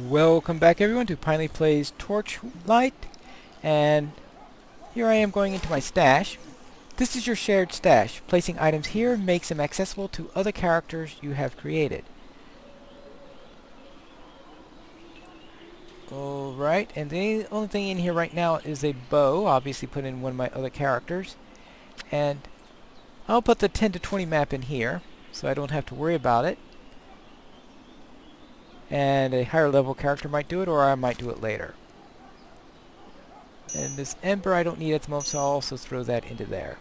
Welcome back everyone to Pinely Plays Torchlight, and here I am going into my stash. This is your shared stash. Placing items here makes them accessible to other characters you have created. Alright, and the only thing in here right now is a bow, obviously put in one of my other characters. And I'll put the 10 to 20 map in here, so I don't have to worry about it. And a higher level character might do it, or I might do it later. And this ember I don't need at the moment, so I'll also throw that into there.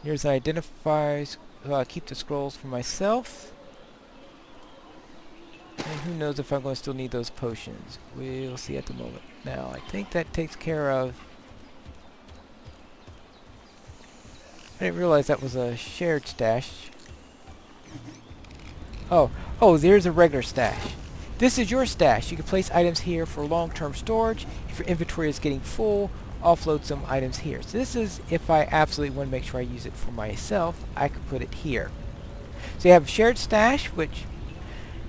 Here's the identifiers. I'll keep the scrolls for myself. And who knows if I'm going to still need those potions. We'll see at the moment. Now, I think that takes care of... I didn't realize that was a shared stash. Oh, there's a regular stash. This is your stash. You can place items here for long-term storage. If your inventory is getting full, offload some items here. So this is if I absolutely want to make sure I use it for myself, I could put it here. So you have a shared stash, which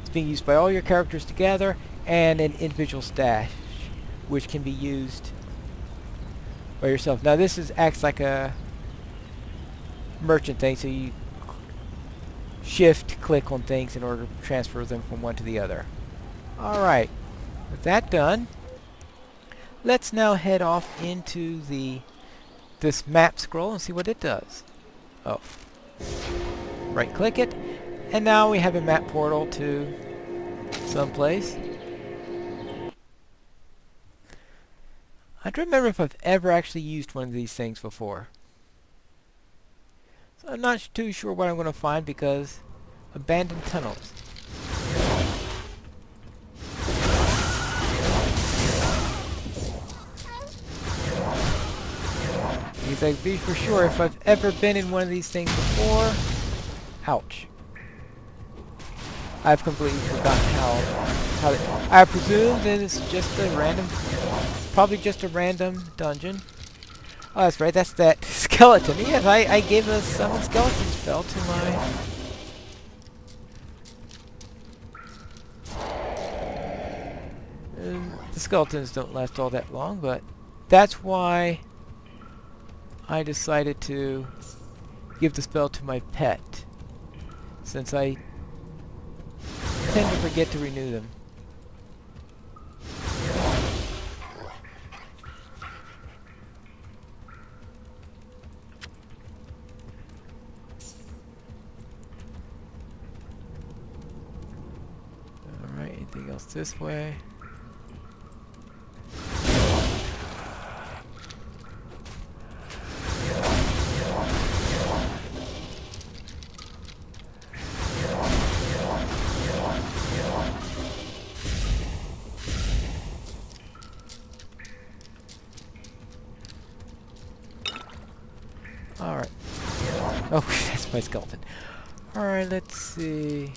is being used by all your characters together, and an individual stash, which can be used by yourself. Now this acts like a merchant thing, so you shift-click on things in order to transfer them from one to the other. Alright, with that done, let's now head off into this map scroll and see what it does. Oh, right-click it, and now we have a map portal to someplace. I don't remember if I've ever actually used one of these things before. So I'm not too sure what I'm going to find because abandoned tunnels. Because I'd be for sure if I've ever been in one of these things before. Ouch. I've completely forgotten how I presume that it's just a random, probably just a random dungeon. Oh, that's right, that's that skeleton. Yes, I gave a summon skeleton spell to my... the skeletons don't last all that long, but that's why I decided to give the spell to my pet, since I tend to forget to renew them. Alright, anything else this way? Alright. Oh, that's my skeleton. Alright, let's see.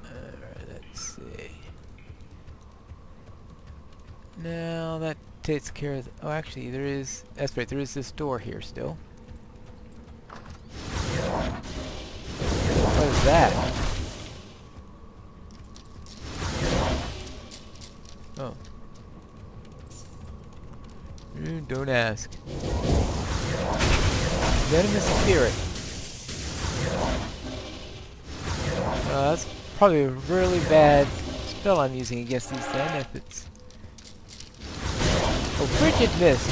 Alright, let's see. Now that takes care of... oh, actually, there is... that's right, there is this door here still. What is that? Oh. Don't ask. Venomous spirit. That's probably a really bad spell I'm using against these then, if it's... oh, frigid mist!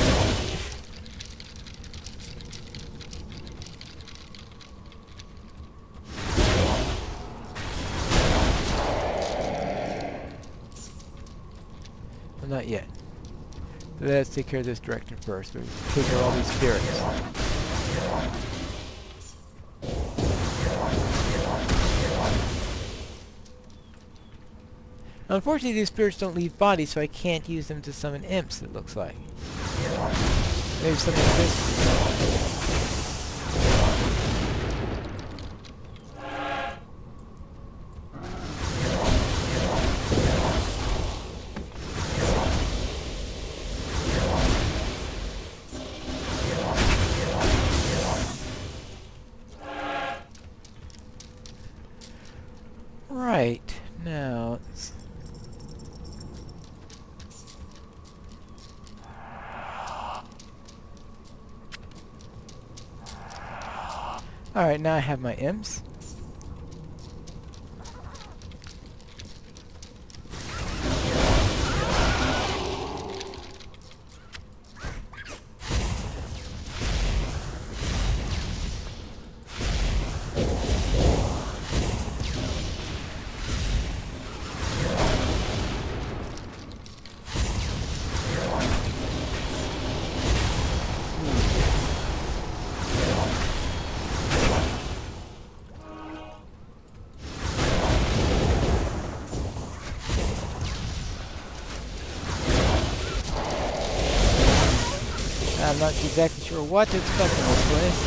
Well, not yet. Let's take care of this direction first. We'll take care of all these spirits. Unfortunately, these spirits don't leave bodies, so I can't use them to summon imps, it looks like. Maybe something like this. Right. Now, alright, now I have my imps. I'm not exactly sure what to expect in this place.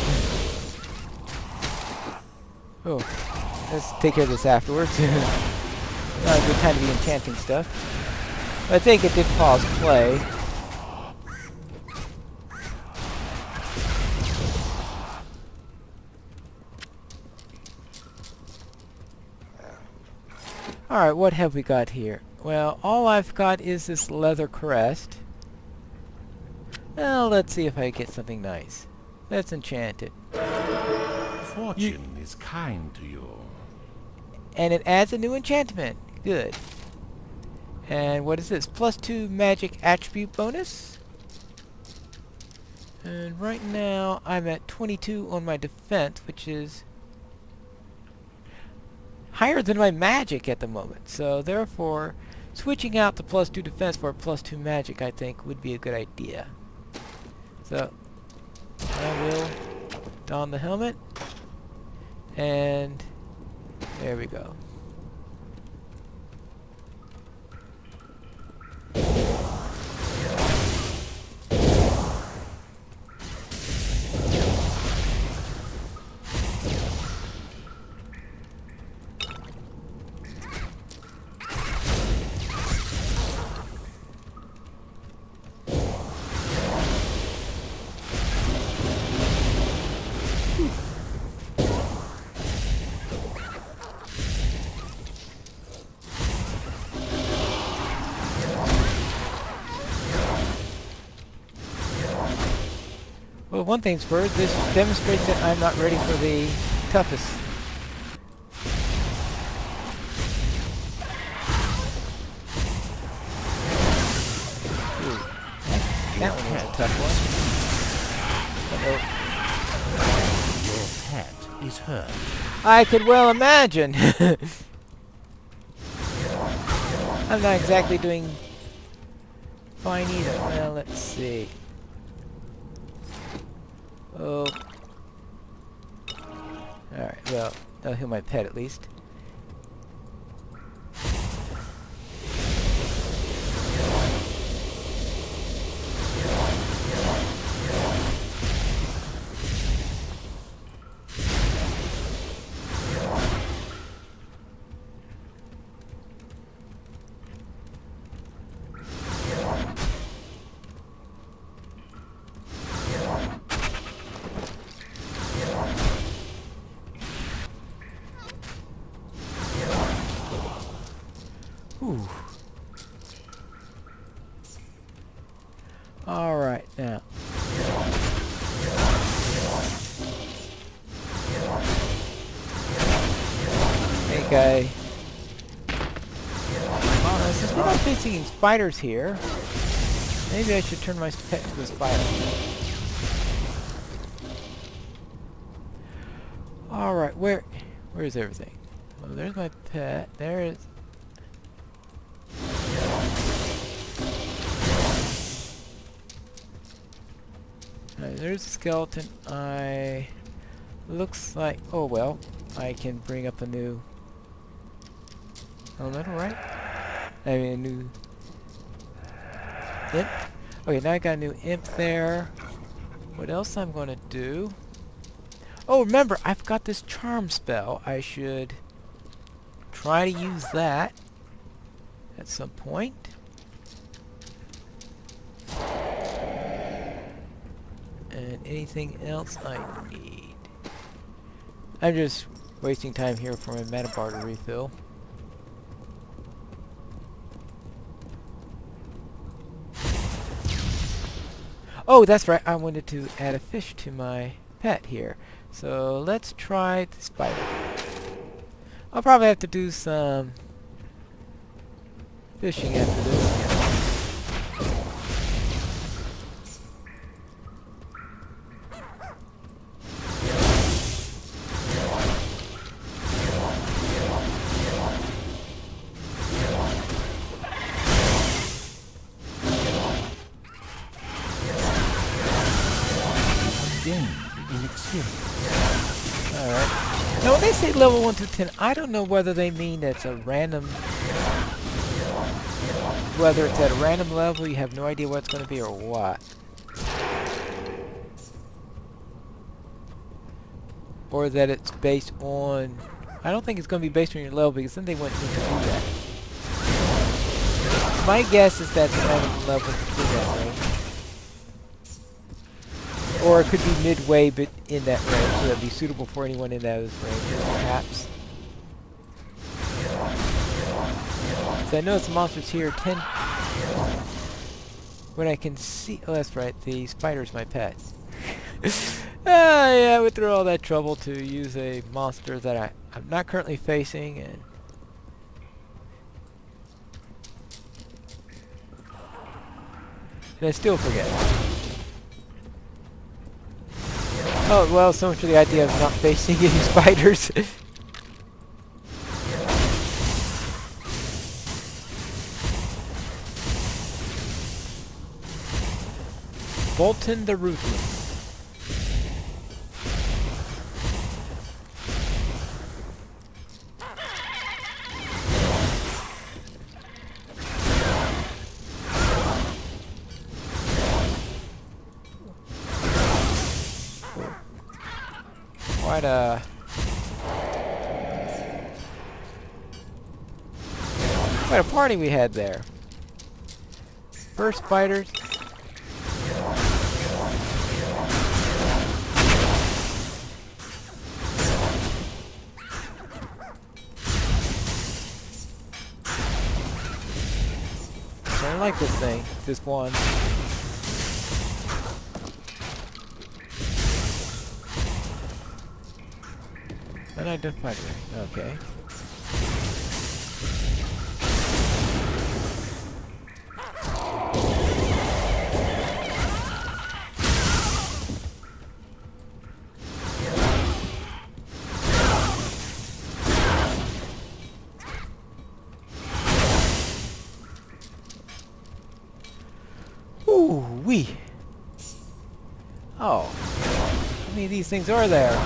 Oh, let's take care of this afterwards. Not a good time to be enchanting stuff. But I think it did pause play. Alright, what have we got here? Well, all I've got is this leather crest. Well, let's see if I get something nice. Let's enchant it. Fortune is kind to you. And it adds a new enchantment. Good. And what is this? +2 magic attribute bonus. And right now I'm at 22 on my defense, which is higher than my magic at the moment. So therefore, switching out the +2 defense for a +2 magic, I think, would be a good idea. So I will don the helmet, and there we go. Well, one thing's for sure, this demonstrates that I'm not ready for the toughest. Ooh, that one was a tough one. Your pet is hurt. I could well imagine. I'm not exactly doing fine either. Well, let's see. Oh. Alright, well, that'll heal my pet at least. Whew. Alright, now. Hey, guy. Since we're not facing spiders here, maybe I should turn my pet into a spider. Alright, where's everything? Well, there's my pet. There is... there's a skeleton. Looks like... oh well, I can bring up a new elemental, right? I mean a new imp. Okay, now I got a new imp there. What else I'm gonna do? Oh, remember, I've got this charm spell. I should try to use that at some point. And anything else I need. I'm just wasting time here for my mana bar to refill. Oh, that's right. I wanted to add a fish to my pet here. So let's try the spider. I'll probably have to do some fishing after this. Gain in experience. Alright. Now when they say level 1 through 10, I don't know whether they mean it's a random... Whether it's at a random level, you have no idea what it's going to be, or what. Or that it's based on... I don't think it's going to be based on your level, because then they wouldn't need to do that. My guess is that's a random level between that range. Or it could be midway but in that range, so that'd be suitable for anyone in those ranges, perhaps. So I know the monsters here tend... When I can see... Oh, that's right, the spider's my pet. Yeah, I went through all that trouble to use a monster that I'm not currently facing, and I still forget. Oh, well, so much for the idea of not facing any spiders. Bolton the Ruthless. Quite a party we had there. First spiders. I like this thing, this one. Unidentified ring. Okay. Ooh wee. Oh. How many of these things are there?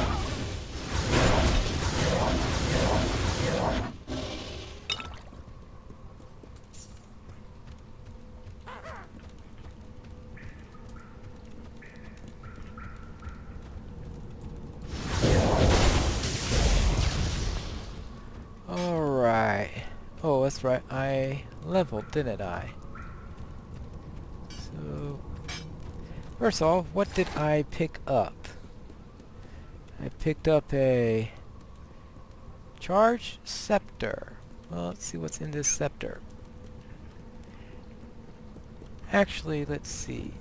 Alright. Oh, that's right. I leveled, didn't I? So, first of all, what did I pick up? I picked up a charged scepter. Well, let's see what's in this scepter. Actually, let's see.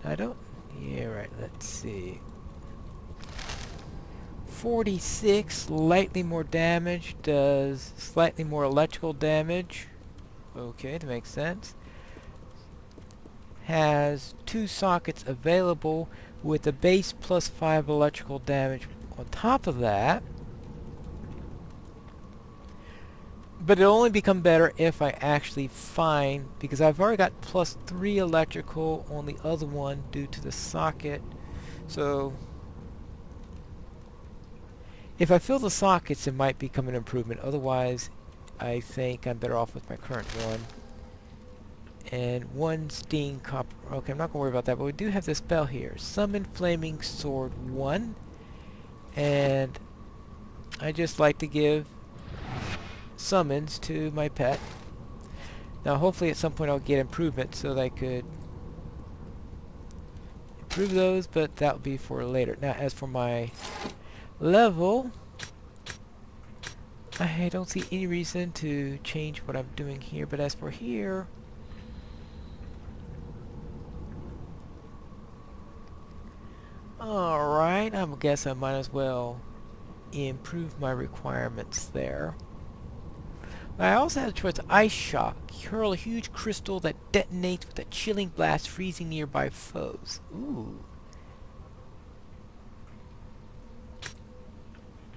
I don't... Yeah, right, let's see. 46, slightly more damage, does slightly more electrical damage. Okay, that makes sense. Has 2 sockets available with a base plus 5 electrical damage on top of that. But it'll only become better if I actually find, because I've already got plus 3 electrical on the other one due to the socket. So if I fill the sockets, it might become an improvement. Otherwise, I think I'm better off with my current one. And 1 Sting Copper. Okay, I'm not going to worry about that, but we do have this spell here. Summon Flaming Sword 1. And I just like to give summons to my pet. Now, hopefully at some point I'll get improvement so that I could improve those, but that will be for later. Now, as for my level, I don't see any reason to change what I'm doing here, but as for here, alright, I guess I might as well improve my requirements there. I also have the choice of Ice Shock. Hurl a huge crystal that detonates with a chilling blast, freezing nearby foes. Ooh.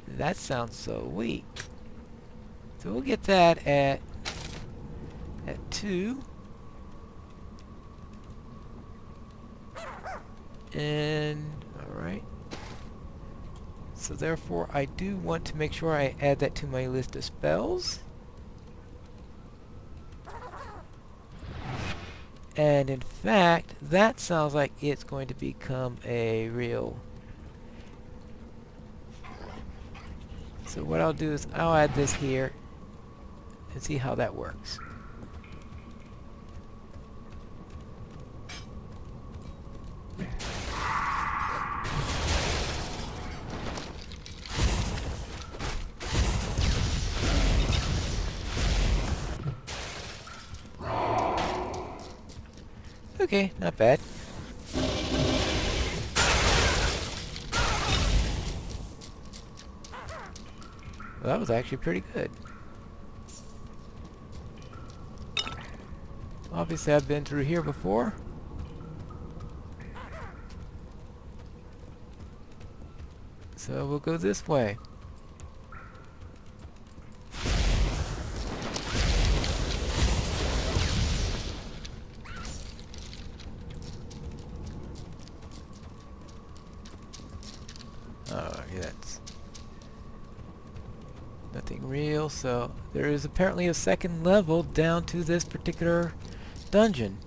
That sounds so weak. So we'll get that at 2. And alright. So therefore I do want to make sure I add that to my list of spells. And in fact, that sounds like it's going to become a real... So what I'll do is I'll add this here and see how that works. Okay, not bad. Well, that was actually pretty good. Obviously, I've been through here before. So we'll go this way. Oh, yeah, that's nothing real. So there is apparently a second level down to this particular dungeon.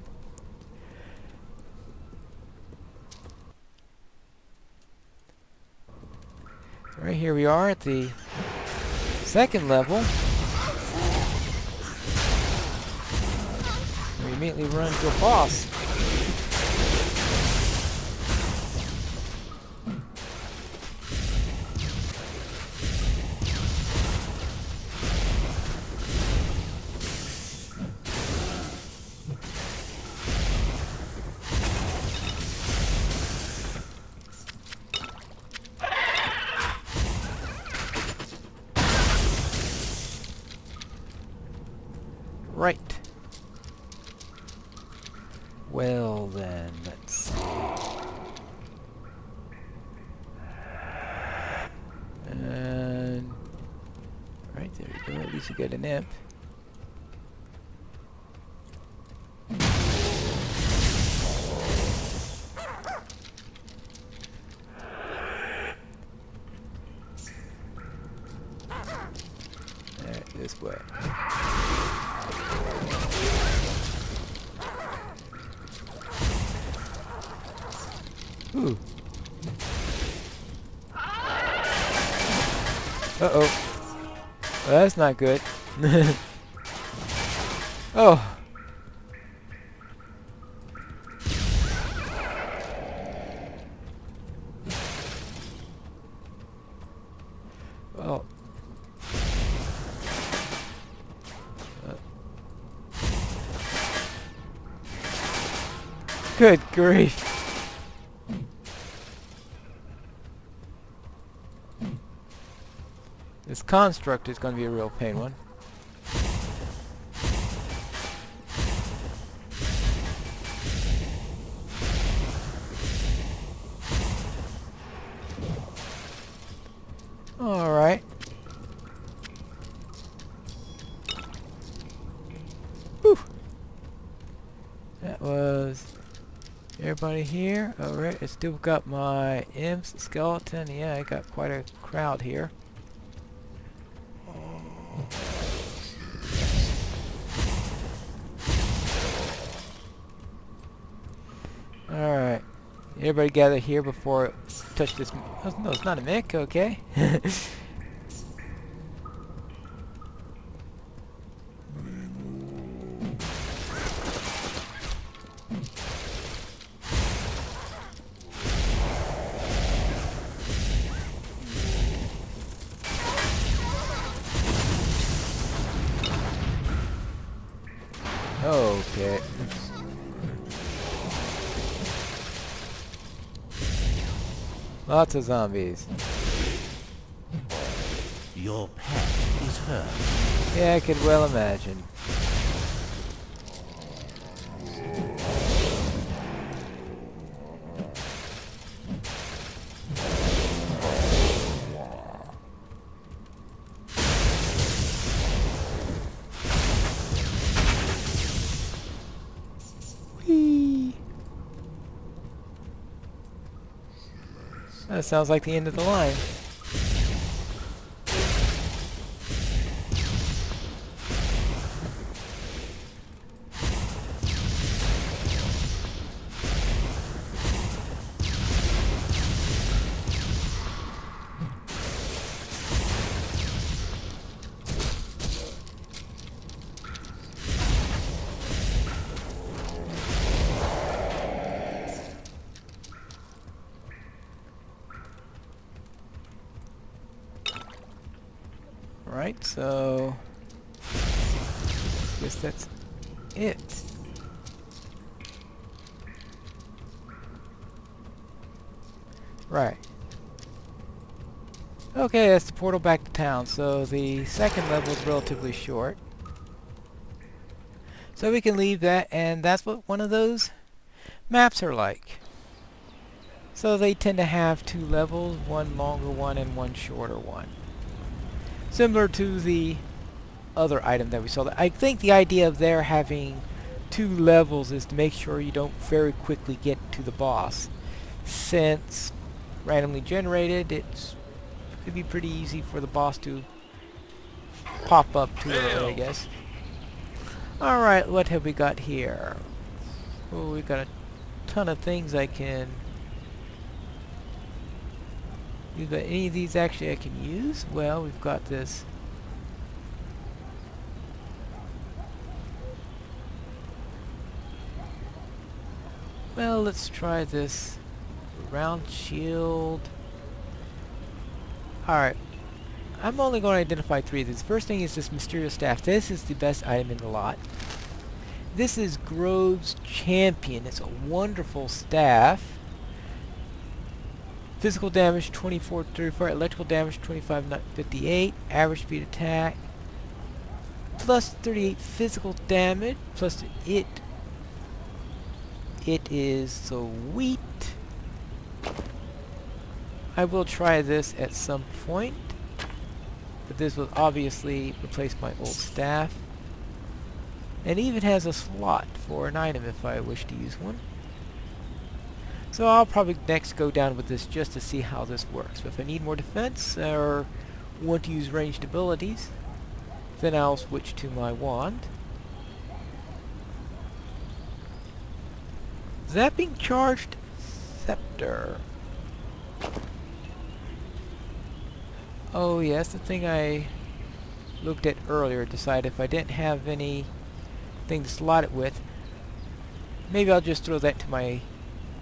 So right here we are at the second level. We immediately run into a boss. Right. Well then, let's see. And right there we go. At least you get an imp. There, this way. Ooh. Uh-oh. Well, that's not good. Oh. Well. Good grief. This construct is going to be a real pain one. Alright. Whew. That was everybody here. Alright, I still got my imps, skeleton. Yeah, I got quite a crowd here. Alright. Everybody gather here before I touch this. Oh, no, it's not a mick, okay. Okay. Lots of zombies. Your pet is hurt. Yeah, I could well imagine. Whee! That sounds like the end of the line. Right, so guess that's it. Right. Okay, that's the portal back to town. So the second level is relatively short. So we can leave that, and that's what one of those maps are like. So they tend to have two levels, one longer one and one shorter one. Similar to the other item that we saw. I think the idea of there having two levels is to make sure you don't very quickly get to the boss. Since randomly generated, it could be pretty easy for the boss to pop up too early, I guess. Alright, what have we got here? Oh, we've got a ton of things I can... You've got any of these actually I can use? Well, we've got this. Well, let's try this round shield. Alright. I'm only going to identify three of these. First thing is this mysterious staff. This is the best item in the lot. This is Grove's Champion. It's a wonderful staff. Physical damage 24-34, electrical damage 25-58, average speed attack, plus 38 physical damage, plus it is sweet. I will try this at some point, but this will obviously replace my old staff. And even has a slot for an item if I wish to use one. So I'll probably next go down with this just to see how this works. But if I need more defense or want to use ranged abilities, then I'll switch to my wand. Zapping Charged Scepter. Oh yes, the thing I looked at earlier, decided if I didn't have anything to slot it with, maybe I'll just throw that to my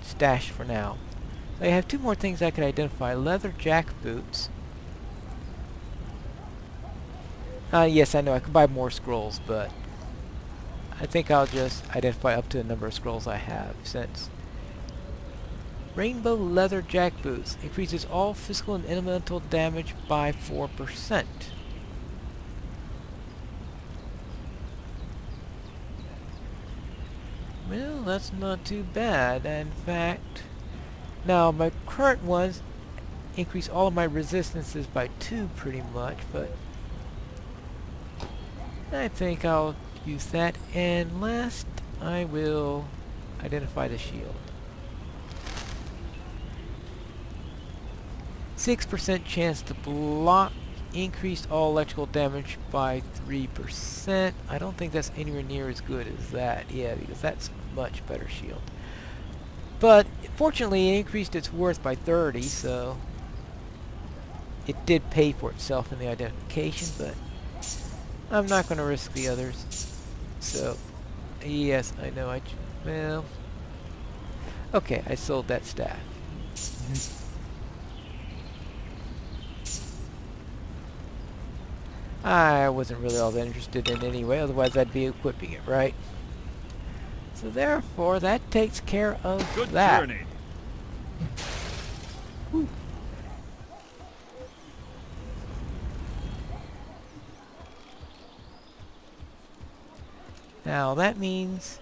stash for now. So I have two more things I could identify. Leather jack boots. Yes, I know I could buy more scrolls, but I think I'll just identify up to the number of scrolls I have, since Rainbow Leather Jack Boots increases all physical and elemental damage by 4%. Well, that's not too bad. In fact, now my current ones increase all of my resistances by 2 pretty much, but I think I'll use that. And last, I will identify the shield. 6% chance to block, increased all electrical damage by 3%. I don't think that's anywhere near as good as that. Yeah, because that's a much better shield. But fortunately, it increased its worth by 30, so it did pay for itself in the identification, but I'm not going to risk the others. So, yes, I know well, okay, I sold that staff. I wasn't really all that interested in it anyway, otherwise I'd be equipping it, right? So therefore, that takes care of Good that. journey. Whew. Now that means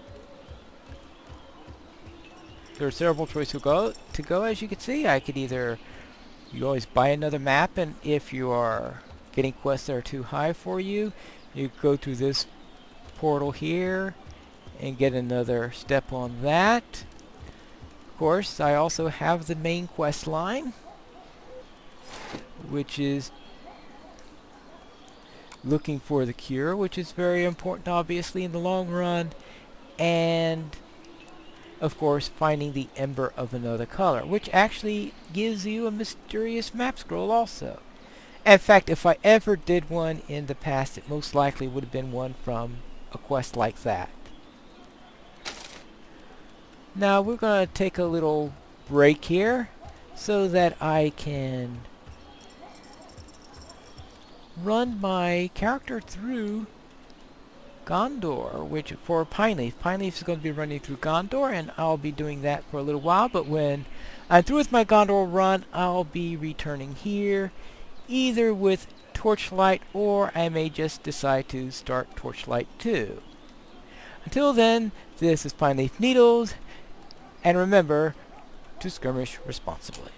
there are several choices to go. As you can see, I could either you always buy another map, and if you are getting quests that are too high for you, you go through this portal here and get another step on that. Of course, I also have the main quest line, which is looking for the cure, which is very important obviously in the long run, and of course finding the ember of another color, which actually gives you a mysterious map scroll also. In fact, if I ever did one in the past, it most likely would have been one from a quest like that. Now we're going to take a little break here so that I can run my character through Gondor, which for Pineleaf. Pineleaf is going to be running through Gondor, and I'll be doing that for a little while, but when I'm through with my Gondor run, I'll be returning here, either with Torchlight, or I may just decide to start Torchlight 2. Until then, this is Pineleaf Needles, and remember to skirmish responsibly.